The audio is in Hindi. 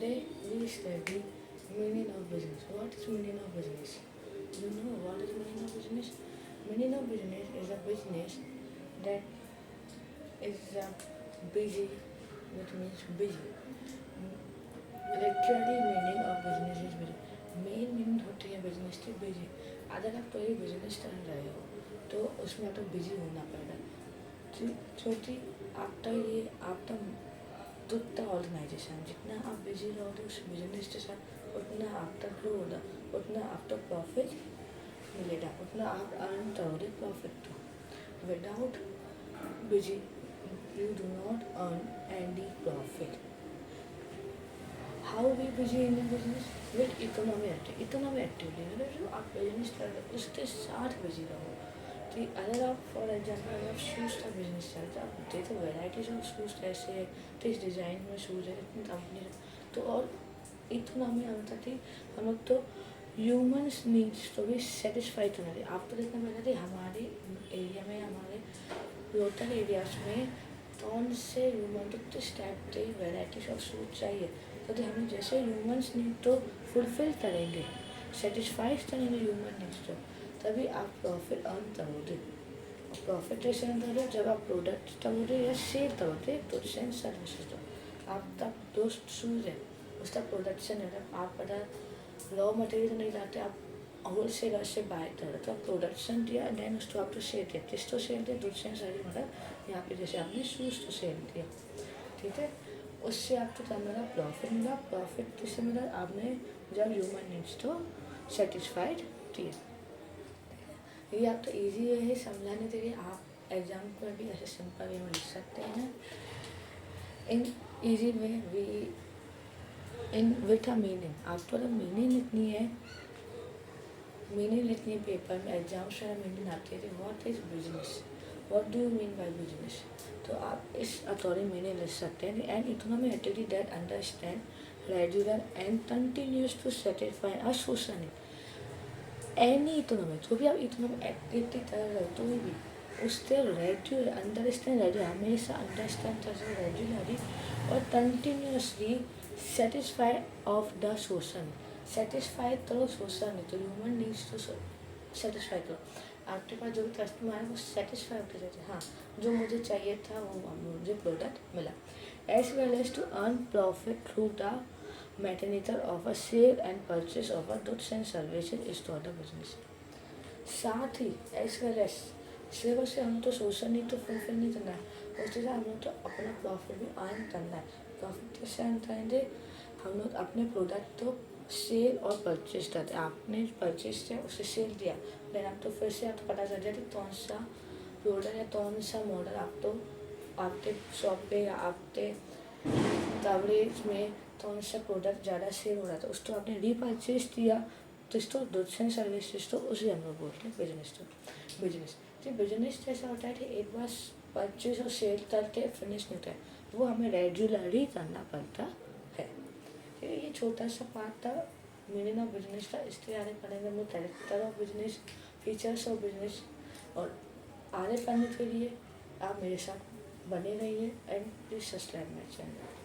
Today we study meaning of business. What is meaning of business? You know what is meaning of business? Meaning of business is a business that is busy, which means busy. Literally meaning of business is busy. Main meaning होती है बिजनेस की बिजी. अगर आप कोई बिजनेस कर रहे हो तो उसमें आपको बिजी होना पड़ेगा क्योंकि आपका ऑर्गेनाइजेशन जितना आप बिजी रहोगे उस बिजनेस के साथ उतना आपका ग्रो होगा, उतना आपका प्रॉफिट मिलेगा, उतना आप अर्न करोगे प्रॉफिट. तो without busy you do not earn any profit. How we busy in the business? With economy activity. अगर जो आप बिजनेस कर रहे हो उसके साथ बिजी रहो. कि अगर आप फॉर एग्जाम्पल अगर आप शूज़ का बिजनेस चलता है, आप देखो वेराइटीज ऑफ शूज़ कैसे है, किस डिज़ाइन में शूज़ है, इतनी कंपनी तो. और इकोनॉमी अंतर थी हम लोग तो ह्यूमन्स नीड्स तो भी सेटिस्फाई करना थे. आप तो देखना पहले थे हमारे एरिया में, हमारे लोकल एरियाज में कौन से ह्यूमन को किस टाइप के वेराइटीज ऑफ शूज चाहिए, तो हमें जैसे ह्यूमन्स नीड तो फुलफिल करेंगे, सेटिस्फाइज करेंगे ह्यूमन नीड्स तो, तभी आप प्रॉफिट अर्न करोगे. प्रॉफिट कैसे अर्न करोगे? जब आप प्रोडक्ट करोगे या सेल करोगे तो सेंस सर्विसेज दो. आपका दोस्त शूज़ है, उसका प्रोडक्शन है, आप अगर रॉ मटेरियल नहीं लाते, आप होलसेलर से बाय कर तो प्रोडक्शन दिया देन उसको आपको सेल किया, किस तो सेल दिया दूसरे सारी मतलब यहाँ पे जैसे आपने शूज़ तो सेल दिया, ठीक है, उससे आपको क्या मिला? प्रॉफिट मिला. प्रॉफिट किससे मिला? आपने जब ह्यूमन नीड्स तो सेटिस्फाइड किया. ये आप तो ईजी है समझाने के लिए, आप एग्जाम में भी ऐसे सिंपल वे में लिख सकते हैं. In easy way we in with a meaning. आपको तो मीनिंग लिखनी है, मीनिंग लिखनी है पेपर में. एग्जाम्स में मीनिंग आती है. What is business, what do you mean by business, तो आप इस अकॉर्डिंग मीनिंग लिख सकते हैं. And economy activity that understand regular and continuous to satisfy a social need. Any economy, जो भी आप इकोनॉमी एक्टिविटी कर रहे हो तो भी उससे रेगुलर अंडरस्टैंड रेगुलर हमेशा अंडरस्टैंड कर रहे रेगुलरली और continuously satisfy of the social. Satisfy करो सोशल नहीं तो ह्यूमन नीड्स तो सेटिस्फाई करो. आपके पास जो भी कस्टमर है वो सेटिस्फाई होते रहते हैं. हाँ, जो मुझे चाहिए था वो मुझे प्रोडक्ट मिला. As well as to earn profit through the mechanical of a sale and purchase of a goods and services is to the business. साथ ही एज वेल एज सिलेबस से हम तो सोशल नीड तो फुलफिल नहीं करना है, उसके साथ हम लोग तो अपना प्रॉफिट भी अर्न करना है. प्रॉफिट कैसे अर्न करेंगे? हम लोग अपने प्रोडक्ट तो सेल और परचेज करते. आपने परचेज किया, उसे सेल दिया, देन आप तो फिर से आपको पता चल जाए कि कौन सा प्रोडक्ट या कौन सा मॉडल आप तो आपके शॉप पे या आपके कवरेज में कौन सा प्रोडक्ट ज़्यादा सेल हो रहा था, उसको आपने रीपरचेज किया, तो इसको दूसरे सर्विस तो उसे हम लोग बोलते हैं बिजनेस. तो बिजनेस कैसा होता है कि एक बार परचेज और सेल करके फिनिश नहीं होता है, वो हमें रेगुलरली करना पड़ता है. ये छोटा सा पार्ट था मीनिंग ऑफ बिजनेस का. इसके आगे पढ़ेंगे हम लोग character of business, features of business. और आगे पढ़ने के लिए आप मेरे साथ बने रहिए and please subscribe my channel.